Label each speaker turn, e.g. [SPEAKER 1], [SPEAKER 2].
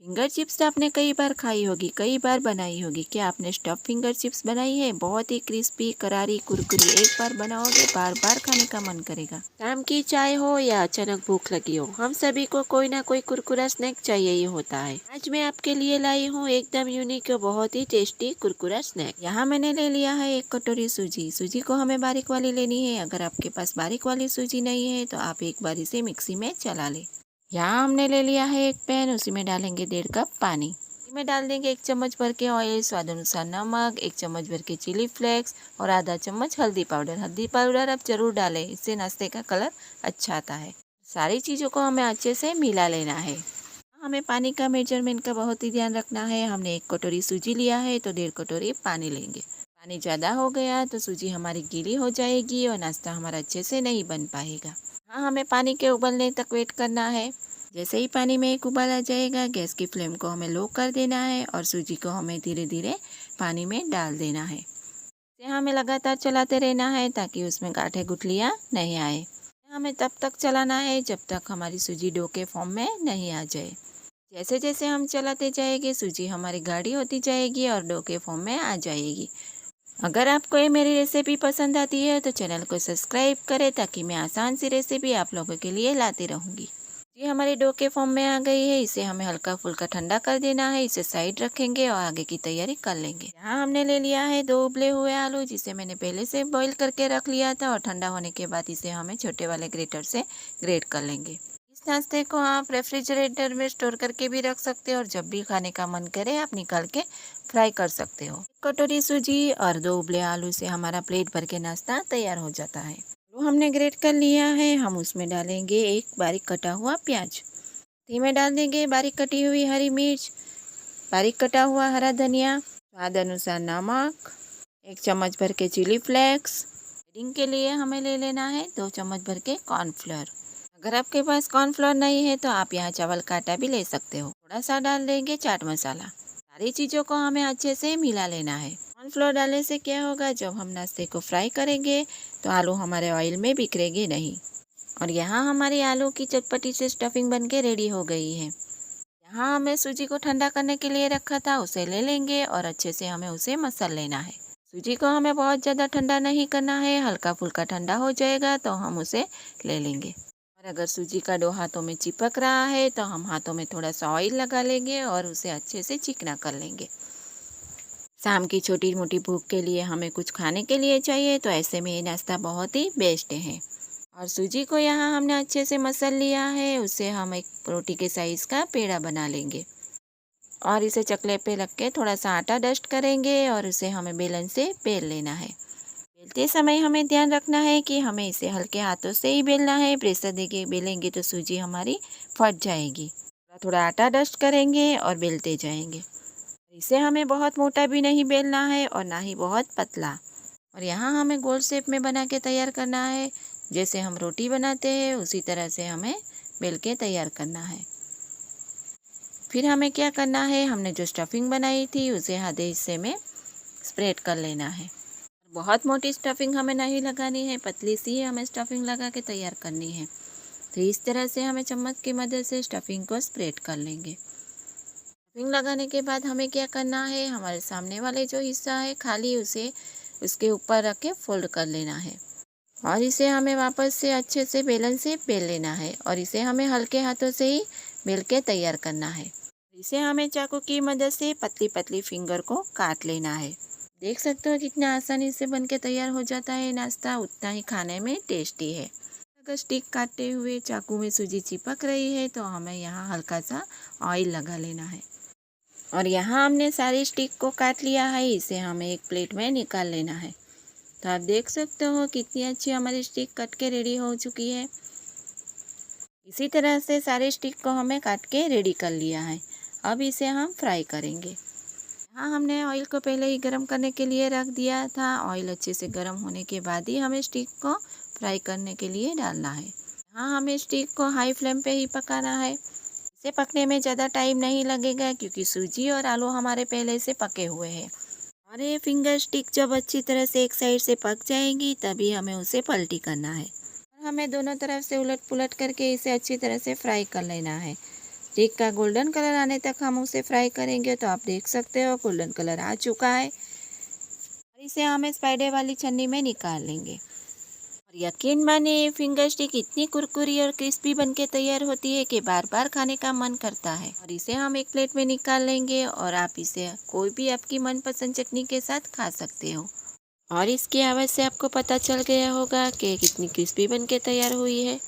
[SPEAKER 1] Finger chips तो आपने कई बार खाई होगी, कई बार बनाई होगी। क्या आपने स्टफ फिंगर चिप्स बनाई है? बहुत ही क्रिस्पी, करारी, कुरकुरी। एक बार बनाओगे बार बार खाने का मन करेगा। शाम की चाय हो या अचानक भूख लगी हो, हम सभी को कोई ना कोई कुरकुरा स्नैक चाहिए ही होता है। आज मैं आपके लिए लाई हूँ एकदम यूनिक और बहुत ही टेस्टी कुरकुरा स्नैक। यहाँ मैंने ले लिया है 1 कटोरी सूजी। सूजी को हमें बारीक वाली लेनी है। अगर आपके पास बारीक वाली सूजी नहीं है तो आप एक बार इसे मिक्सी में चला लें। यहाँ हमने ले लिया है एक पैन, उसी में डालेंगे 1.5 कप पानी। इसमें डाल देंगे 1 चम्मच भर के ऑयल, स्वाद अनुसार नमक, 1 चम्मच भर के चिली फ्लेक्स और आधा चम्मच हल्दी पाउडर। हल्दी पाउडर अब जरूर डालें, इससे नाश्ते का कलर अच्छा आता है। सारी चीज़ों को हमें अच्छे से मिला लेना है। हमें पानी का मेजरमेंट का बहुत ही ध्यान रखना है। हमने 1 कटोरी सूजी लिया है तो 1.5 कटोरी पानी लेंगे। पानी ज़्यादा हो गया तो सूजी हमारी गीली हो जाएगी और नाश्ता हमारा अच्छे से नहीं बन पाएगा। हाँ, हमें पानी के उबलने तक वेट करना है। जैसे ही पानी में एक उबाल आ जाएगा, गैस की फ्लेम को हमें लो कर देना है और सूजी को हमें धीरे धीरे पानी में डाल देना है। इसे हमें लगातार चलाते रहना है ताकि उसमें गांठें गुठलियाँ नहीं आए। हमें तब तक चलाना है जब तक हमारी सूजी डो के फॉर्म में नहीं आ जाए। जैसे जैसे हम चलाते जाएंगे सूजी हमारी गाढ़ी होती जाएगी और डो के फॉर्म में आ जाएगी। अगर आपको ये मेरी रेसिपी पसंद आती है तो चैनल को सब्सक्राइब करें ताकि मैं आसान सी रेसिपी आप लोगों के लिए लाती रहूँगी। ये हमारी डो के फॉर्म में आ गई है। इसे हमें हल्का फुल्का ठंडा कर देना है। इसे साइड रखेंगे और आगे की तैयारी कर लेंगे। यहाँ हमने ले लिया है 2 उबले हुए आलू, जिसे मैंने पहले से बॉईल करके रख लिया था और ठंडा होने के बाद इसे हमें छोटे वाले ग्रेटर से ग्रेट कर लेंगे। इस नाश्ते को आप रेफ्रिजरेटर में स्टोर करके भी रख सकते हो और जब भी खाने का मन करे आप निकाल के फ्राई कर सकते हो। 1 कटोरी सूजी और 2 उबले आलू से हमारा प्लेट भर के नाश्ता तैयार हो जाता है। आलू हमने ग्रेट कर लिया है। हम उसमें डालेंगे एक बारीक कटा हुआ प्याज। में डाल देंगे बारीक कटी हुई हरी मिर्च, बारीक कटा हुआ हरा धनिया, स्वाद अनुसार नमक, 1 चम्मच भर के चिली फ्लेक्स। शेडिंग के लिए हमें ले लेना है 2 चम्मच भर के कॉर्नफ्लोर। अगर आपके पास कॉर्नफ्लोर नहीं है तो आप यहाँ चावल का आटा भी ले सकते हो। थोड़ा सा डाल देंगे चाट मसाला। सारी चीज़ों को हमें अच्छे से मिला लेना है। कॉर्नफ्लोर डालने से क्या होगा, जब हम नाश्ते को फ्राई करेंगे तो आलू हमारे ऑयल में बिखरेंगे नहीं। और यहाँ हमारी आलू की चटपटी से स्टफिंग बनके रेडी हो गई है। यहाँ हमें सूजी को ठंडा करने के लिए रखा था, उसे ले लेंगे और अच्छे से हमें उसे मसल लेना है। सूजी को हमें बहुत ज़्यादा ठंडा नहीं करना है, हल्का फुल्का ठंडा हो जाएगा तो हम उसे ले लेंगे। और अगर सूजी का डो हाथों में चिपक रहा है तो हम हाथों में थोड़ा सा ऑयल लगा लेंगे और उसे अच्छे से चिकना कर लेंगे। शाम की छोटी मोटी भूख के लिए हमें कुछ खाने के लिए चाहिए तो ऐसे में ये नाश्ता बहुत ही बेस्ट है। और सूजी को यहाँ हमने अच्छे से मसल लिया है, उसे हम एक रोटी के साइज़ का पेड़ा बना लेंगे और इसे चकले पे रख के थोड़ा सा आटा डस्ट करेंगे और उसे हमें बेलन से बेल लेना है। बेलते समय हमें ध्यान रखना है कि हमें इसे हल्के हाथों से ही बेलना है। प्रेशर देके बेलेंगे तो सूजी हमारी फट जाएगी। थोड़ा थोड़ा आटा डस्ट करेंगे और बेलते जाएंगे। इसे हमें बहुत मोटा भी नहीं बेलना है और ना ही बहुत पतला। और यहाँ हमें गोल शेप में बना के तैयार करना है। जैसे हम रोटी बनाते हैं उसी तरह से हमें बेल के तैयार करना है। फिर हमें क्या करना है, हमने जो स्टफिंग बनाई थी उसे आधे हिस्से में स्प्रेड कर लेना है। बहुत मोटी स्टफिंग हमें नहीं लगानी है, पतली सी हमें स्टफिंग लगा के तैयार करनी है। तो इस तरह से हमें चम्मच की मदद से स्टफिंग को स्प्रेड कर लेंगे। स्टफिंग लगाने के बाद हमें क्या करना है, हमारे सामने वाले जो हिस्सा है खाली उसे उसके ऊपर रख के फोल्ड कर लेना है और इसे हमें वापस से अच्छे से बेलन से बेल लेना है और इसे हमें हल्के हाथों से ही बेल के तैयार करना है। इसे हमें चाकू की मदद से पतली पतली फिंगर को काट लेना है। देख सकते हो कितना आसानी से बन के तैयार हो जाता है नाश्ता, उतना ही खाने में टेस्टी है। अगर स्टिक काटते हुए चाकू में सूजी चिपक रही है तो हमें यहाँ हल्का सा ऑयल लगा लेना है। और यहाँ हमने सारी स्टिक को काट लिया है, इसे हमें एक प्लेट में निकाल लेना है। तो आप देख सकते हो कितनी अच्छी हमारी स्टिक कट के रेडी हो चुकी है। इसी तरह से सारे स्टिक को हमें काट के रेडी कर लिया है। अब इसे हम फ्राई करेंगे। यहाँ हमने ऑयल को पहले ही गर्म करने के लिए रख दिया था। ऑयल अच्छे से गर्म होने के बाद ही हमें स्टिक को फ्राई करने के लिए डालना है। यहाँ हमें स्टिक को हाई फ्लेम पे ही पकाना है। इसे पकने में ज़्यादा टाइम नहीं लगेगा क्योंकि सूजी और आलू हमारे पहले से पके हुए हैं। और ये फिंगर स्टिक जब अच्छी तरह से एक साइड से पक जाएंगी तभी हमें उसे पलटी करना है और हमें दोनों तरफ से उलट पुलट करके इसे अच्छी तरह से फ्राई कर लेना है। स्टिक का गोल्डन कलर आने तक हम उसे फ्राई करेंगे। तो आप देख सकते हो गोल्डन कलर आ चुका है और इसे हम इस पैडे वाली छन्नी में निकाल लेंगे। और यकीन मानिए फिंगर स्टिक इतनी कुरकुरी और क्रिस्पी बनके तैयार होती है कि बार बार खाने का मन करता है। और इसे हम एक प्लेट में निकाल लेंगे और आप इसे कोई भी आपकी मनपसंद चटनी के साथ खा सकते हो। और इसकी आवाज़ से आपको पता चल गया होगा कि कितनी क्रिस्पी बनके तैयार हुई है।